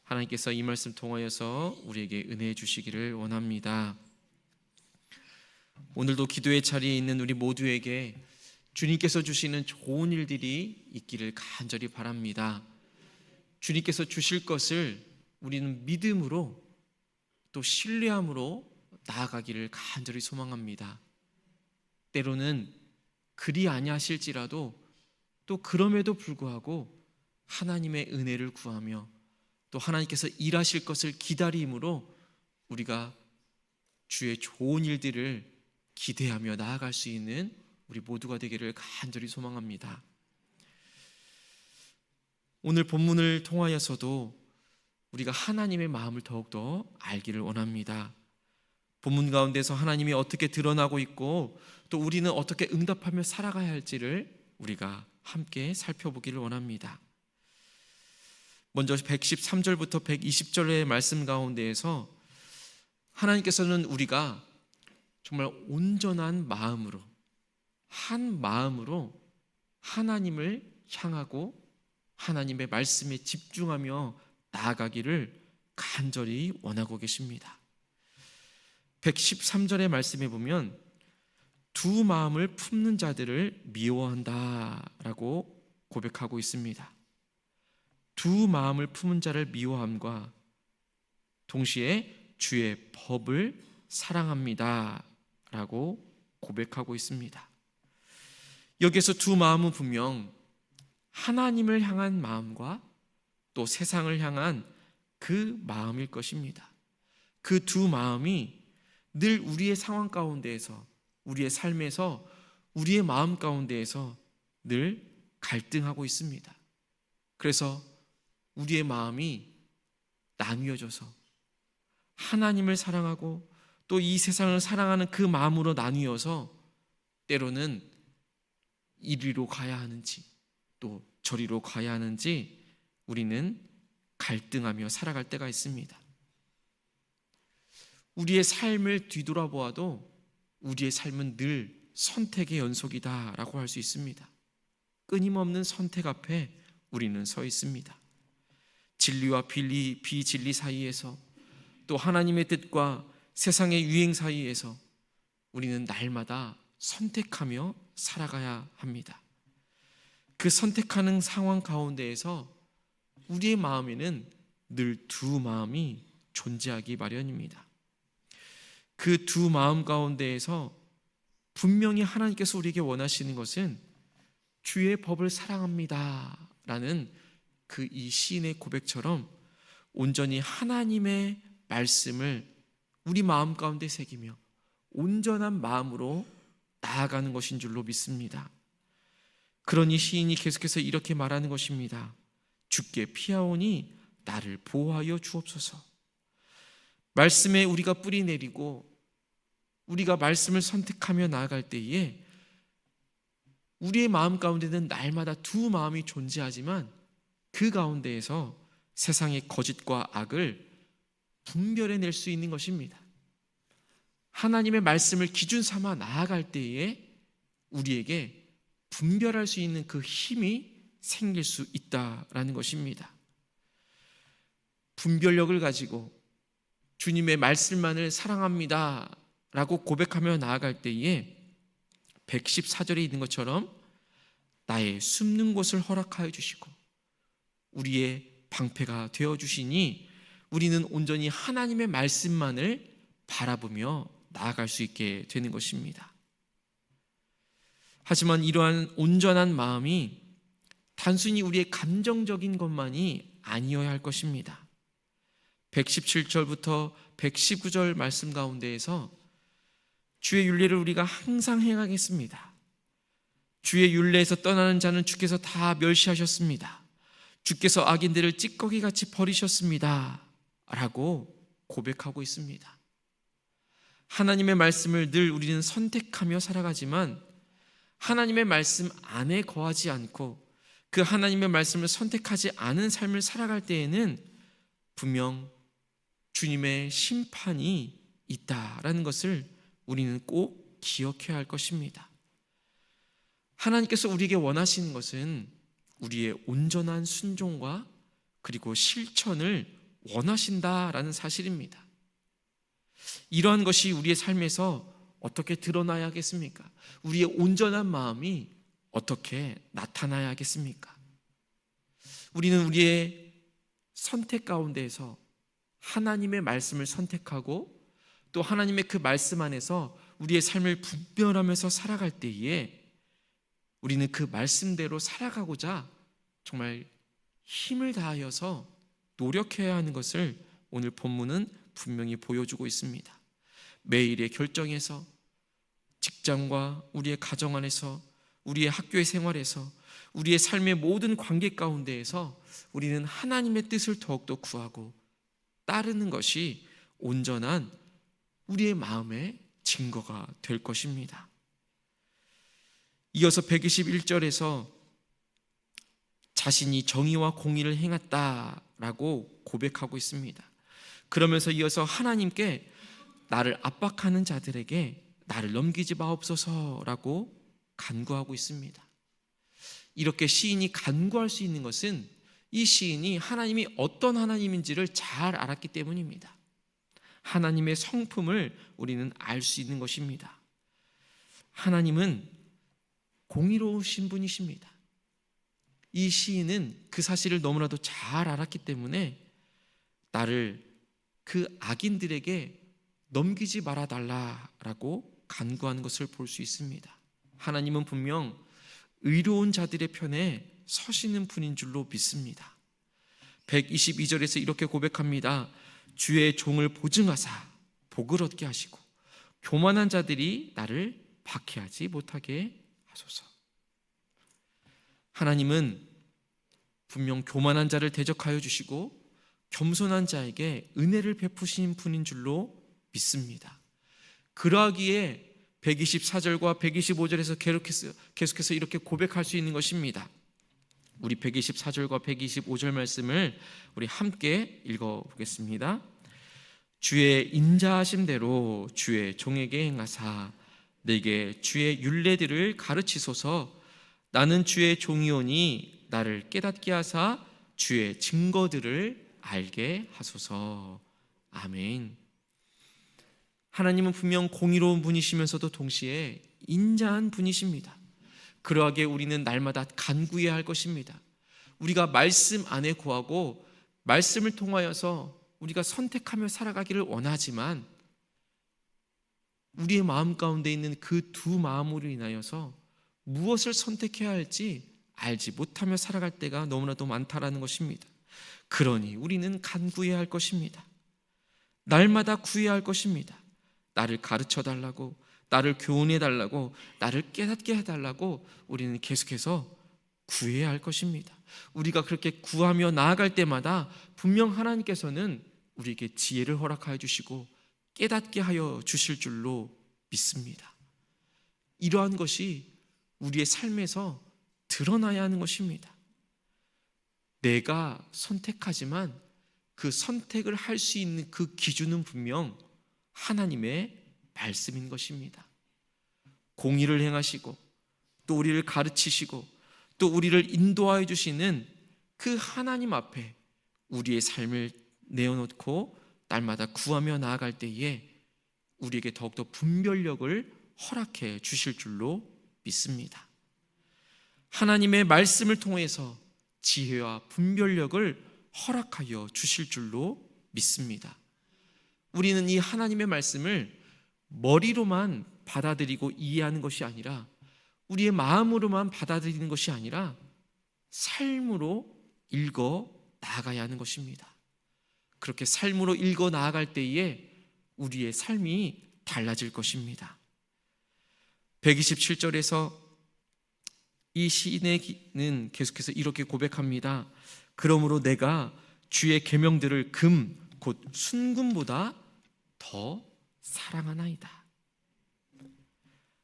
하나님께서 이 말씀 통하여서 우리에게 은혜 주시기를 원합니다. 오늘도 기도의 자리에 있는 우리 모두에게 주님께서 주시는 좋은 일들이 있기를 간절히 바랍니다. 주님께서 주실 것을 우리는 믿음으로 또 신뢰함으로 나아가기를 간절히 소망합니다. 때로는 그리 아니하실지라도 또 그럼에도 불구하고 하나님의 은혜를 구하며 또 하나님께서 일하실 것을 기다림으로 우리가 주의 좋은 일들을 기대하며 나아갈 수 있는 우리 모두가 되기를 간절히 소망합니다. 오늘 본문을 통하여서도 우리가 하나님의 마음을 더욱더 알기를 원합니다. 본문 가운데서 하나님이 어떻게 드러나고 있고 또 우리는 어떻게 응답하며 살아가야 할지를 우리가 함께 살펴보기를 원합니다. 먼저 113절부터 120절의 말씀 가운데에서 하나님께서는 우리가 정말 온전한 마음으로 한 마음으로 하나님을 향하고 하나님의 말씀에 집중하며 나아가기를 간절히 원하고 계십니다. 113절의 말씀에 보면 두 마음을 품는 자들을 미워한다라고 고백하고 있습니다. 두 마음을 품은 자를 미워함과 동시에 주의 법을 사랑합니다 라고 고백하고 있습니다. 여기에서 두 마음은 분명 하나님을 향한 마음과 또 세상을 향한 그 마음일 것입니다. 그 두 마음이 늘 우리의 상황 가운데에서 우리의 삶에서 우리의 마음 가운데에서 늘 갈등하고 있습니다. 그래서 우리의 마음이 나뉘어져서 하나님을 사랑하고 또 이 세상을 사랑하는 그 마음으로 나뉘어서 때로는 이리로 가야 하는지 또 저리로 가야 하는지 우리는 갈등하며 살아갈 때가 있습니다. 우리의 삶을 뒤돌아보아도 우리의 삶은 늘 선택의 연속이다라고 할 수 있습니다. 끊임없는 선택 앞에 우리는 서 있습니다. 진리와 비진리 사이에서 또 하나님의 뜻과 세상의 유행 사이에서 우리는 날마다 선택하며 살아가야 합니다. 그 선택하는 상황 가운데에서 우리의 마음에는 늘 두 마음이 존재하기 마련입니다. 그 두 마음 가운데에서 분명히 하나님께서 우리에게 원하시는 것은 주의 법을 사랑합니다 라는 그 이 시인의 고백처럼 온전히 하나님의 말씀을 우리 마음 가운데 새기며 온전한 마음으로 나아가는 것인 줄로 믿습니다. 그러니 시인이 계속해서 이렇게 말하는 것입니다. 주께 피하오니 나를 보호하여 주옵소서. 말씀에 우리가 뿌리 내리고 우리가 말씀을 선택하며 나아갈 때에 우리의 마음 가운데는 날마다 두 마음이 존재하지만 그 가운데에서 세상의 거짓과 악을 분별해낼 수 있는 것입니다. 하나님의 말씀을 기준 삼아 나아갈 때에 우리에게 분별할 수 있는 그 힘이 생길 수 있다라는 것입니다. 분별력을 가지고 주님의 말씀만을 사랑합니다 라고 고백하며 나아갈 때에 114절에 있는 것처럼 나의 숨는 곳을 허락하여 주시고 우리의 방패가 되어주시니 우리는 온전히 하나님의 말씀만을 바라보며 나아갈 수 있게 되는 것입니다. 하지만 이러한 온전한 마음이 단순히 우리의 감정적인 것만이 아니어야 할 것입니다. 117절부터 119절 말씀 가운데에서 주의 율례를 우리가 항상 행하겠습니다. 주의 율례에서 떠나는 자는 주께서 다 멸시하셨습니다. 주께서 악인들을 찌꺼기같이 버리셨습니다 라고 고백하고 있습니다. 하나님의 말씀을 늘 우리는 선택하며 살아가지만 하나님의 말씀 안에 거하지 않고 그 하나님의 말씀을 선택하지 않은 삶을 살아갈 때에는 분명 주님의 심판이 있다라는 것을 우리는 꼭 기억해야 할 것입니다. 하나님께서 우리에게 원하시는 것은 우리의 온전한 순종과 그리고 실천을 원하신다라는 사실입니다. 이러한 것이 우리의 삶에서 어떻게 드러나야 하겠습니까? 우리의 온전한 마음이 어떻게 나타나야 하겠습니까? 우리는 우리의 선택 가운데에서 하나님의 말씀을 선택하고 또 하나님의 그 말씀 안에서 우리의 삶을 분별하면서 살아갈 때에 우리는 그 말씀대로 살아가고자 정말 힘을 다하여서 노력해야 하는 것을 오늘 본문은 분명히 보여주고 있습니다. 매일의 결정에서, 직장과 우리의 가정 안에서, 우리의 학교의 생활에서, 우리의 삶의 모든 관계 가운데에서 우리는 하나님의 뜻을 더욱더 구하고 따르는 것이 온전한 우리의 마음의 증거가 될 것입니다. 이어서 121절에서 자신이 정의와 공의를 행했다라고 고백하고 있습니다. 그러면서 이어서 하나님께 나를 압박하는 자들에게 나를 넘기지 마옵소서라고 간구하고 있습니다. 이렇게 시인이 간구할 수 있는 것은 이 시인이 하나님이 어떤 하나님인지를 잘 알았기 때문입니다. 하나님의 성품을 우리는 알 수 있는 것입니다. 하나님은 공의로우신 분이십니다. 이 시인은 그 사실을 너무나도 잘 알았기 때문에 나를 그 악인들에게 넘기지 말아달라라고 간구하는 것을 볼 수 있습니다. 하나님은 분명 의로운 자들의 편에 서시는 분인 줄로 믿습니다. 122절에서 이렇게 고백합니다. 주의 종을 보증하사 복을 얻게 하시고 교만한 자들이 나를 박해하지 못하게 하소서. 하나님은 분명 교만한 자를 대적하여 주시고 겸손한 자에게 은혜를 베푸신 분인 줄로 믿습니다. 그러하기에 124절과 125절에서 계속해서 이렇게 고백할 수 있는 것입니다. 우리 124절과 125절 말씀을 우리 함께 읽어보겠습니다. 주의 인자하심대로 주의 종에게 행하사 내게 주의 율례들을 가르치소서. 나는 주의 종이오니 나를 깨닫게 하사 주의 증거들을 알게 하소서. 아멘. 하나님은 분명 공의로운 분이시면서도 동시에 인자한 분이십니다. 그러하기에 우리는 날마다 간구해야 할 것입니다. 우리가 말씀 안에 거하고 말씀을 통하여서 우리가 선택하며 살아가기를 원하지만 우리의 마음 가운데 있는 그 두 마음으로 인하여서 무엇을 선택해야 할지 알지 못하며 살아갈 때가 너무나도 많다라는 것입니다. 그러니 우리는 간구해야 할 것입니다. 날마다 구해야 할 것입니다. 나를 가르쳐 달라고, 나를 교훈해 달라고, 나를 깨닫게 해달라고 우리는 계속해서 구해야 할 것입니다. 우리가 그렇게 구하며 나아갈 때마다 분명 하나님께서는 우리에게 지혜를 허락하여 주시고 깨닫게 하여 주실 줄로 믿습니다. 이러한 것이 우리의 삶에서 드러나야 하는 것입니다. 내가 선택하지만 그 선택을 할 수 있는 그 기준은 분명 하나님의 말씀인 것입니다. 공의를 행하시고 또 우리를 가르치시고 또 우리를 인도하여 주시는 그 하나님 앞에 우리의 삶을 내어놓고 날마다 구하며 나아갈 때에 우리에게 더욱더 분별력을 허락해 주실 줄로 믿습니다. 하나님의 말씀을 통해서 지혜와 분별력을 허락하여 주실 줄로 믿습니다. 우리는 이 하나님의 말씀을 머리로만 받아들이고 이해하는 것이 아니라 우리의 마음으로만 받아들이는 것이 아니라 삶으로 읽어 나아가야 하는 것입니다. 그렇게 삶으로 읽어 나아갈 때에 우리의 삶이 달라질 것입니다. 127절에서 이 시인은 계속해서 이렇게 고백합니다. 그러므로 내가 주의 계명들을 금 곧 순금보다 더 사랑하나이다.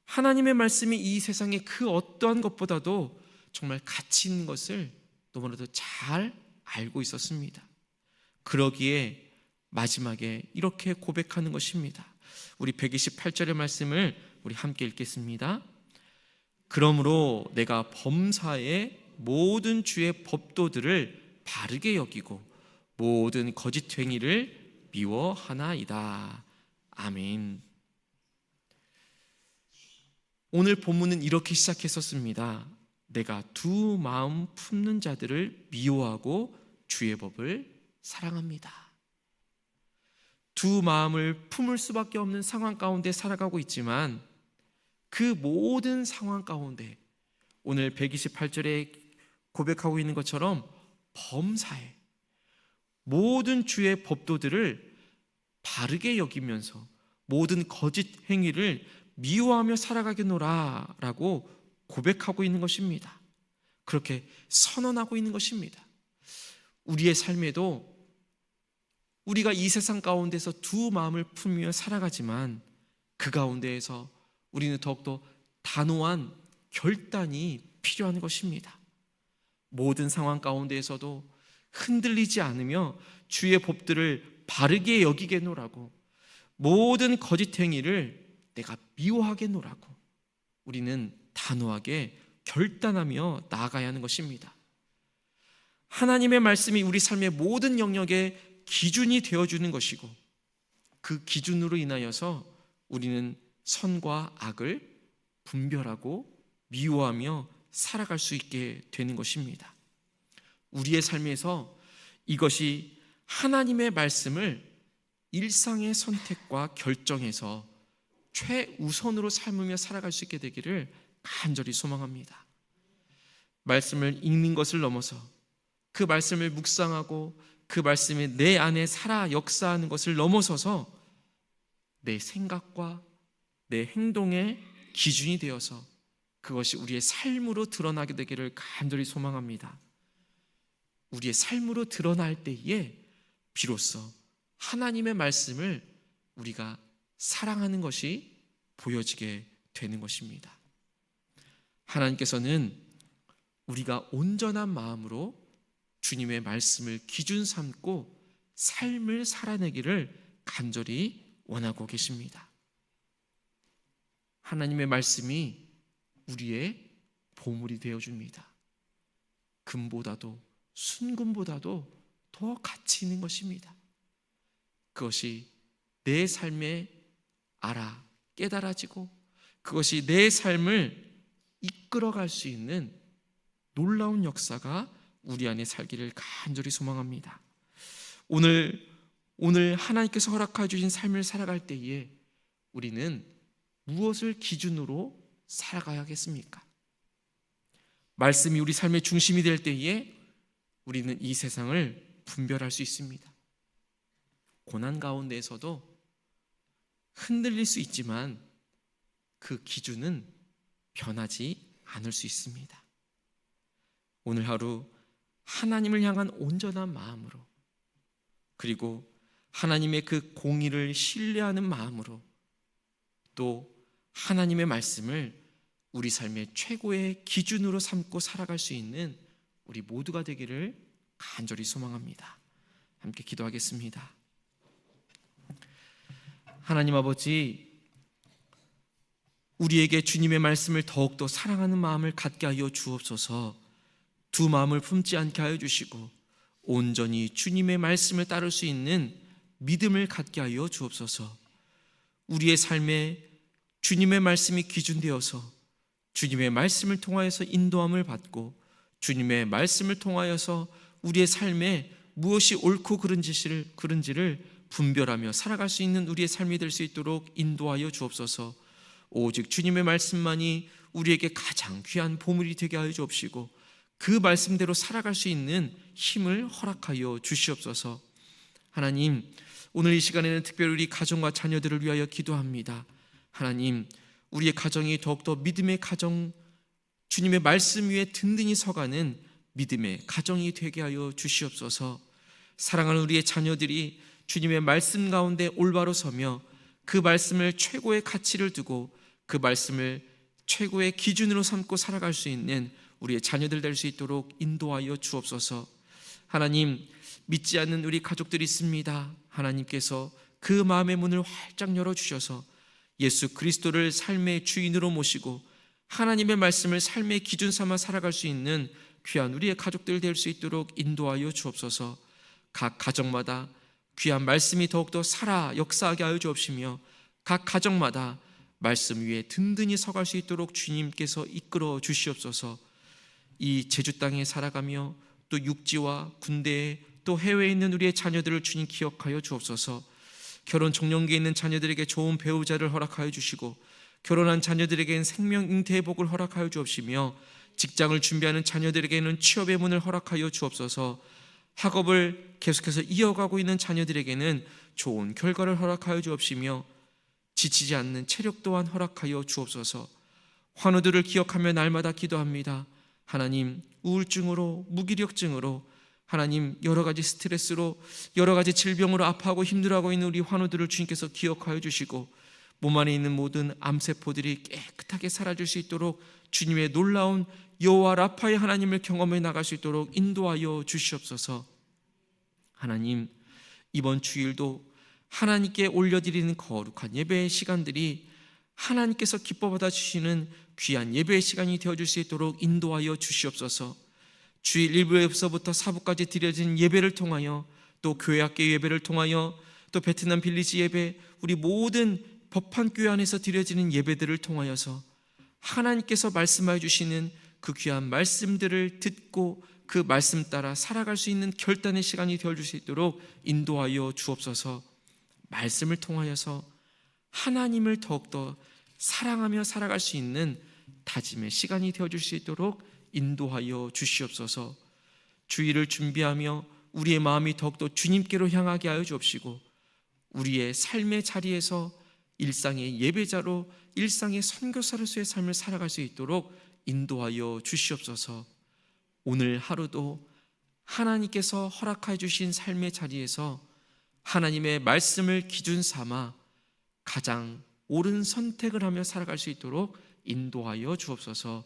하나님의 말씀이 이 세상의 그 어떠한 것보다도 정말 가치 있는 것을 너무나도 잘 알고 있었습니다. 그러기에 마지막에 이렇게 고백하는 것입니다. 우리 128절의 말씀을 우리 함께 읽겠습니다. 그러므로 내가 범사의 모든 주의 법도들을 바르게 여기고 모든 거짓 행위를 미워하나이다. 아멘. 오늘 본문은 이렇게 시작했었습니다. 내가 두 마음 품는 자들을 미워하고 주의 법을 사랑합니다. 두 마음을 품을 수밖에 없는 상황 가운데 살아가고 있지만 그 모든 상황 가운데 오늘 128절에 고백하고 있는 것처럼 범사에 모든 주의 법도들을 바르게 여기면서 모든 거짓 행위를 미워하며 살아가겠노라 라고 고백하고 있는 것입니다. 그렇게 선언하고 있는 것입니다. 우리의 삶에도 우리가 이 세상 가운데서 두 마음을 품으며 살아가지만 그 가운데에서 우리는 더욱더 단호한 결단이 필요한 것입니다. 모든 상황 가운데에서도 흔들리지 않으며 주의 법들을 바르게 여기겠노라고, 모든 거짓 행위를 내가 미워하겠노라고 우리는 단호하게 결단하며 나아가야 하는 것입니다. 하나님의 말씀이 우리 삶의 모든 영역에 기준이 되어주는 것이고 그 기준으로 인하여서 우리는 선과 악을 분별하고 미워하며 살아갈 수 있게 되는 것입니다. 우리의 삶에서 이것이 하나님의 말씀을 일상의 선택과 결정에서 최우선으로 삶으며 살아갈 수 있게 되기를 간절히 소망합니다. 말씀을 읽는 것을 넘어서 그 말씀을 묵상하고 그 말씀이 내 안에 살아 역사하는 것을 넘어서서 내 생각과 내 행동의 기준이 되어서 그것이 우리의 삶으로 드러나게 되기를 간절히 소망합니다. 우리의 삶으로 드러날 때에 비로소 하나님의 말씀을 우리가 사랑하는 것이 보여지게 되는 것입니다. 하나님께서는 우리가 온전한 마음으로 주님의 말씀을 기준 삼고 삶을 살아내기를 간절히 원하고 계십니다. 하나님의 말씀이 우리의 보물이 되어줍니다. 금보다도 순금보다도 더 가치 있는 것입니다. 그것이 내 삶에 깨달아지고 그것이 내 삶을 이끌어갈 수 있는 놀라운 역사가 우리 안에 살기를 간절히 소망합니다. 오늘 하나님께서 허락해 주신 삶을 살아갈 때에 우리는 무엇을 기준으로 살아가야겠습니까? 말씀이 우리 삶의 중심이 될 때에 우리는 이 세상을 분별할 수 있습니다. 고난 가운데에서도 흔들릴 수 있지만 그 기준은 변하지 않을 수 있습니다. 오늘 하루 하나님을 향한 온전한 마음으로, 그리고 하나님의 그 공의를 신뢰하는 마음으로, 또 하나님의 말씀을 우리 삶의 최고의 기준으로 삼고 살아갈 수 있는 우리 모두가 되기를 간절히 소망합니다. 함께 기도하겠습니다. 하나님 아버지, 우리에게 주님의 말씀을 더욱더 사랑하는 마음을 갖게 하여 주옵소서. 두 마음을 품지 않게 하여 주시고 온전히 주님의 말씀을 따를 수 있는 믿음을 갖게 하여 주옵소서. 우리의 삶에 주님의 말씀이 기준되어서 주님의 말씀을 통하여서 인도함을 받고 주님의 말씀을 통하여서 우리의 삶에 무엇이 옳고 그른지를 분별하며 살아갈 수 있는 우리의 삶이 될 수 있도록 인도하여 주옵소서. 오직 주님의 말씀만이 우리에게 가장 귀한 보물이 되게 하여 주옵시고 그 말씀대로 살아갈 수 있는 힘을 허락하여 주시옵소서. 하나님, 오늘 이 시간에는 특별히 우리 가정과 자녀들을 위하여 기도합니다. 하나님, 우리의 가정이 더욱더 믿음의 가정, 주님의 말씀 위에 든든히 서가는 믿음의 가정이 되게 하여 주시옵소서. 사랑하는 우리의 자녀들이 주님의 말씀 가운데 올바로 서며 그 말씀을 최고의 가치를 두고 그 말씀을 최고의 기준으로 삼고 살아갈 수 있는 우리의 자녀들 될 수 있도록 인도하여 주옵소서. 하나님, 믿지 않는 우리 가족들이 있습니다. 하나님께서 그 마음의 문을 활짝 열어주셔서 예수 그리스도를 삶의 주인으로 모시고 하나님의 말씀을 삶의 기준 삼아 살아갈 수 있는 귀한 우리의 가족들 될 수 있도록 인도하여 주옵소서. 각 가정마다 귀한 말씀이 더욱더 살아 역사하게 하여 주옵시며 각 가정마다 말씀 위에 든든히 서갈 수 있도록 주님께서 이끌어 주시옵소서. 이 제주 땅에 살아가며 또 육지와 군대에 또 해외에 있는 우리의 자녀들을 주님 기억하여 주옵소서. 결혼 적령기에 있는 자녀들에게 좋은 배우자를 허락하여 주시고 결혼한 자녀들에게는 생명 잉태의 복을 허락하여 주옵시며 직장을 준비하는 자녀들에게는 취업의 문을 허락하여 주옵소서. 학업을 계속해서 이어가고 있는 자녀들에게는 좋은 결과를 허락하여 주옵시며 지치지 않는 체력 또한 허락하여 주옵소서. 환우들을 기억하며 날마다 기도합니다. 하나님, 우울증으로 무기력증으로 하나님 여러 가지 스트레스로 여러 가지 질병으로 아파하고 힘들어하고 있는 우리 환우들을 주님께서 기억하여 주시고 몸 안에 있는 모든 암세포들이 깨끗하게 사라질 수 있도록 주님의 놀라운 여호와 라파의 하나님을 경험해 나갈 수 있도록 인도하여 주시옵소서. 하나님, 이번 주일도 하나님께 올려드리는 거룩한 예배의 시간들이 하나님께서 기뻐 받아 주시는 귀한 예배의 시간이 되어줄 수 있도록 인도하여 주시옵소서. 주일 1부에서부터 4부까지 드려진 예배를 통하여 또 교회학교 예배를 통하여 또 베트남 빌리지 예배, 우리 모든 법한교회 안에서 드려지는 예배들을 통하여서 하나님께서 말씀하여 주시는 그 귀한 말씀들을 듣고 그 말씀 따라 살아갈 수 있는 결단의 시간이 되어줄 수 있도록 인도하여 주옵소서. 말씀을 통하여서 하나님을 더욱더 사랑하며 살아갈 수 있는 다짐의 시간이 되어줄 수 있도록 인도하여 주시옵소서. 주일을 준비하며 우리의 마음이 더욱더 주님께로 향하게 하여 주옵시고 우리의 삶의 자리에서 일상의 예배자로 일상의 선교사로서의 삶을 살아갈 수 있도록 인도하여 주시옵소서. 오늘 하루도 하나님께서 허락해 주신 삶의 자리에서 하나님의 말씀을 기준 삼아 가장 옳은 선택을 하며 살아갈 수 있도록 인도하여 주옵소서.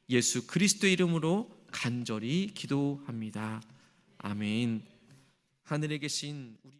예수 그리스도의 이름으로 간절히 기도합니다. 아멘. 하늘에 계신 우리